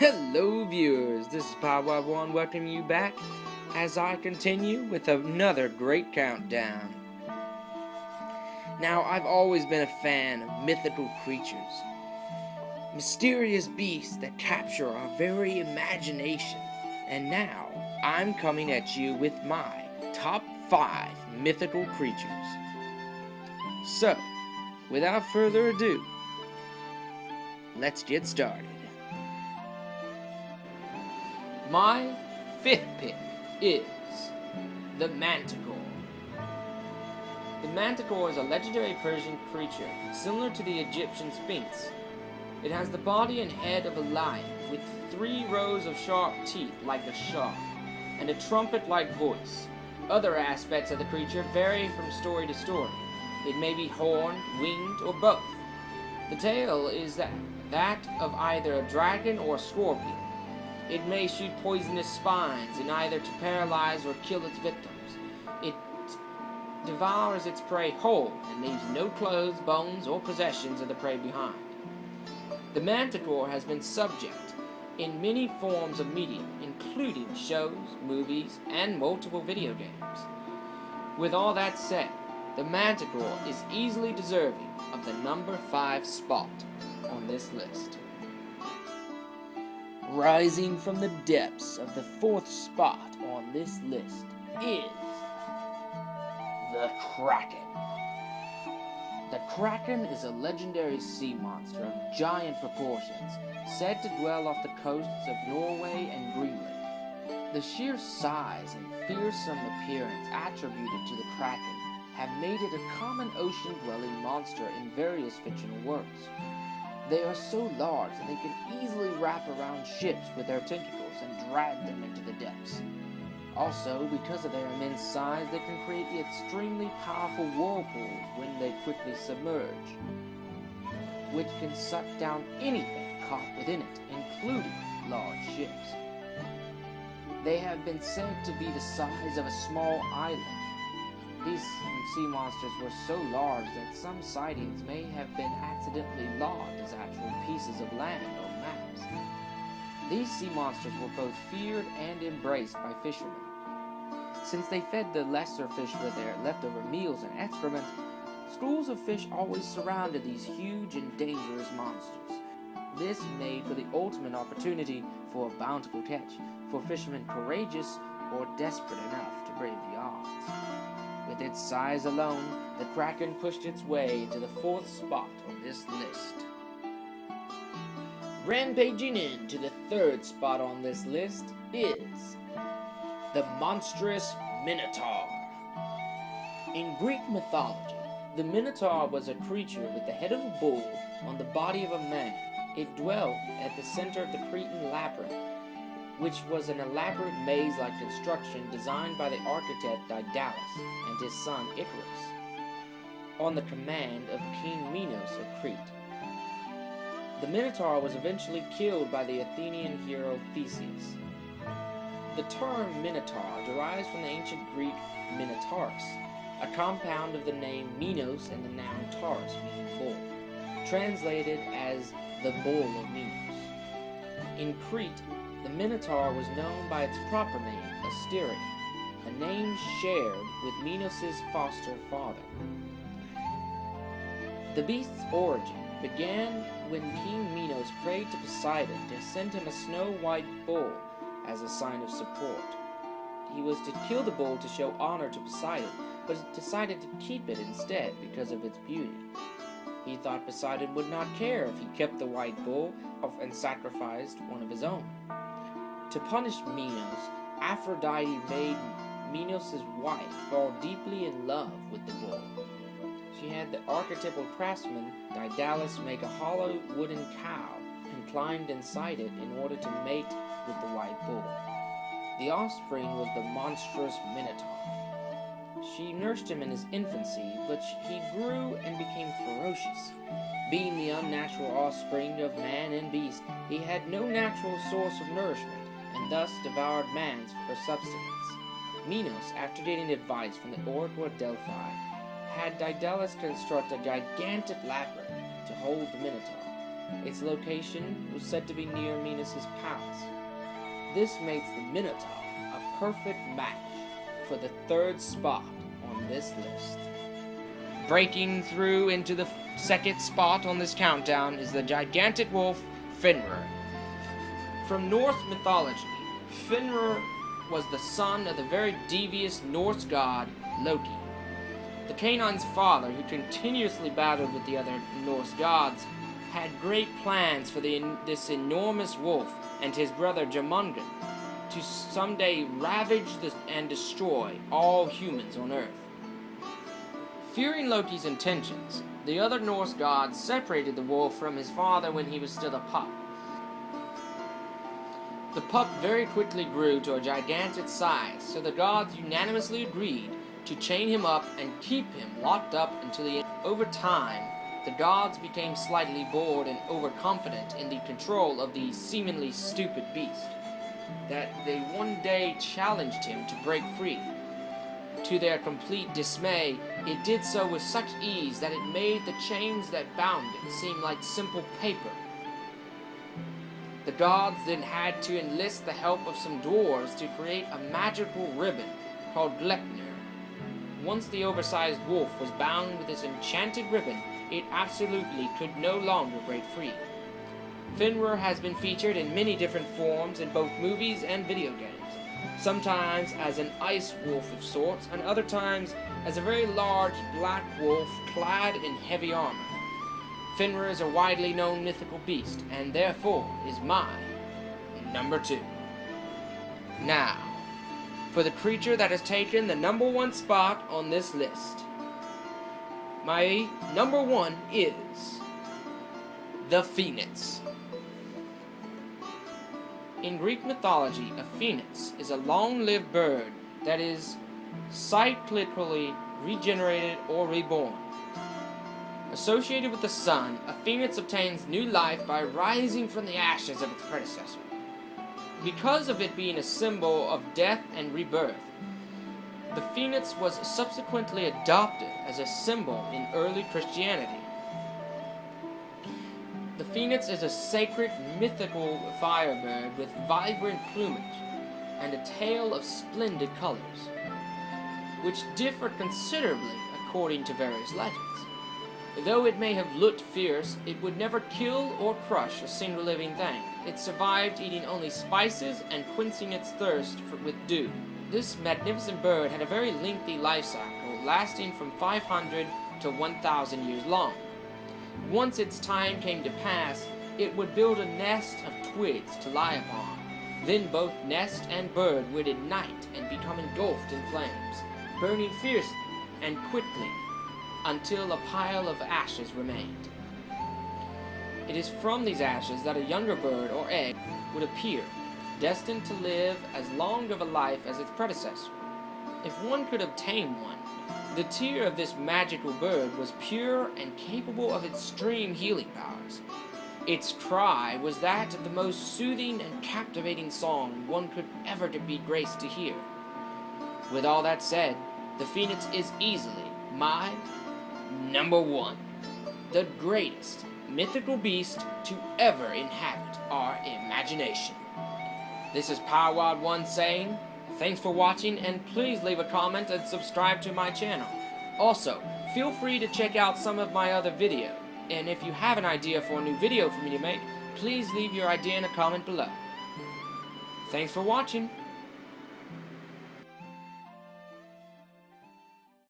Hello viewers, this is Pod1 welcoming you back as I continue with another great countdown. Now, I've always been a fan of mythical creatures, mysterious beasts that capture our very imagination, and now I'm coming at you with my top 5 mythical creatures. So, without further ado, let's get started. My 5th pick is the Mythical. The Mythical is a legendary Persian creature similar to the Egyptian Sphinx. It has the body and head of a lion with 3 rows of sharp teeth like a shark and a trumpet-like voice. Other aspects of the creature vary from story to story. It may be horned, winged, or both. The tail is that of either a dragon or a scorpion. It may shoot poisonous spines in either to paralyze or kill its victims. It devours its prey whole and leaves no clothes, bones, or possessions of the prey behind. The Manticore has been subject in many forms of media, including shows, movies, and multiple video games. With all that said, the Manticore is easily deserving of the number 5 spot on this list. Rising from the depths of the 4th spot on this list is the Kraken. The Kraken is a legendary sea monster of giant proportions, said to dwell off the coasts of Norway and Greenland. The sheer size and fearsome appearance attributed to the Kraken have made it a common ocean-dwelling monster in various fictional works. They are so large that they can easily wrap around ships with their tentacles and drag them into the depths. Also, because of their immense size, they can create extremely powerful whirlpools when they quickly submerge, which can suck down anything caught within it, including large ships. They have been said to be the size of a small island. These sea monsters were so large that some sightings may have been accidentally logged as actual pieces of land on maps. These sea monsters were both feared and embraced by fishermen. Since they fed the lesser fish with their leftover meals and excrement, schools of fish always surrounded these huge and dangerous monsters. This made for the ultimate opportunity for a bountiful catch for fishermen courageous or desperate enough to brave the odds. With its size alone, the Kraken pushed its way into the 4th spot on this list. Rampaging into the 3rd spot on this list is the monstrous Minotaur. In Greek mythology, the Minotaur was a creature with the head of a bull on the body of a man. It dwelt at the center of the Cretan labyrinth, which was an elaborate maze-like construction designed by the architect Daedalus and his son Icarus, on the command of King Minos of Crete. The Minotaur was eventually killed by the Athenian hero Theseus. The term Minotaur derives from the ancient Greek Minotaurus, a compound of the name Minos and the noun Taurus, meaning bull, translated as the bull of Minos. In Crete, the Minotaur was known by its proper name, Asteria, a name shared with Minos' foster father. The beast's origin began when King Minos prayed to Poseidon to send him a snow-white bull as a sign of support. He was to kill the bull to show honor to Poseidon, but decided to keep it instead because of its beauty. He thought Poseidon would not care if he kept the white bull and sacrificed one of his own. To punish Minos, Aphrodite made Minos' wife fall deeply in love with the bull. She had the archetypal craftsman Daedalus make a hollow wooden cow and climbed inside it in order to mate with the white bull. The offspring was the monstrous Minotaur. She nursed him in his infancy, but he grew and became ferocious. Being the unnatural offspring of man and beast, he had no natural source of nourishment, and thus devoured man's for subsistence. Minos, after getting advice from the Oracle of Delphi, had Daedalus construct a gigantic labyrinth to hold the Minotaur. Its location was said to be near Minos' palace. This makes the Minotaur a perfect match for the third spot on this list. Breaking through into the second spot on this countdown is the gigantic wolf Fenrir. From Norse mythology, Fenrir was the son of the very devious Norse god Loki. The canine's father, who continuously battled with the other Norse gods, had great plans for this enormous wolf and his brother Jormungand to someday ravage and destroy all humans on Earth. Fearing Loki's intentions, the other Norse gods separated the wolf from his father when he was still a pup. The pup very quickly grew to a gigantic size, so the gods unanimously agreed to chain him up and keep him locked up until the end. Over time, the gods became slightly bored and overconfident in the control of the seemingly stupid beast, that they one day challenged him to break free. To their complete dismay, it did so with such ease that it made the chains that bound it seem like simple paper. The gods then had to enlist the help of some dwarves to create a magical ribbon called Gleipnir. Once the oversized wolf was bound with this enchanted ribbon, it absolutely could no longer break free. Fenrir has been featured in many different forms in both movies and video games, sometimes as an ice wolf of sorts, and other times as a very large black wolf clad in heavy armor. Fenrir is a widely known mythical beast, and therefore is my number 2. Now, for the creature that has taken the number 1 spot on this list. My number 1 is the Phoenix. In Greek mythology, a phoenix is a long-lived bird that is cyclically regenerated or reborn. Associated with the sun, a phoenix obtains new life by rising from the ashes of its predecessor. Because of it being a symbol of death and rebirth, the phoenix was subsequently adopted as a symbol in early Christianity. The phoenix is a sacred, mythical firebird with vibrant plumage and a tail of splendid colors, which differ considerably according to various legends. Though it may have looked fierce, it would never kill or crush a single living thing. It survived eating only spices and quenching its thirst with dew. This magnificent bird had a very lengthy life cycle, lasting from 500 to 1,000 years long. Once its time came to pass, it would build a nest of twigs to lie upon. Then both nest and bird would ignite and become engulfed in flames, burning fiercely and quickly until a pile of ashes remained. It is from these ashes that a younger bird or egg would appear, destined to live as long of a life as its predecessor. If one could obtain one, the tear of this magical bird was pure and capable of extreme healing powers. Its cry was that of the most soothing and captivating song one could ever be graced to hear. With all that said, the phoenix is easily my number 1, the greatest mythical beast to ever inhabit our imagination. This is PowerWild1 saying, thanks for watching, and please leave a comment and subscribe to my channel. Also, feel free to check out some of my other videos, and if you have an idea for a new video for me to make, please leave your idea in a comment below. Thanks for watching.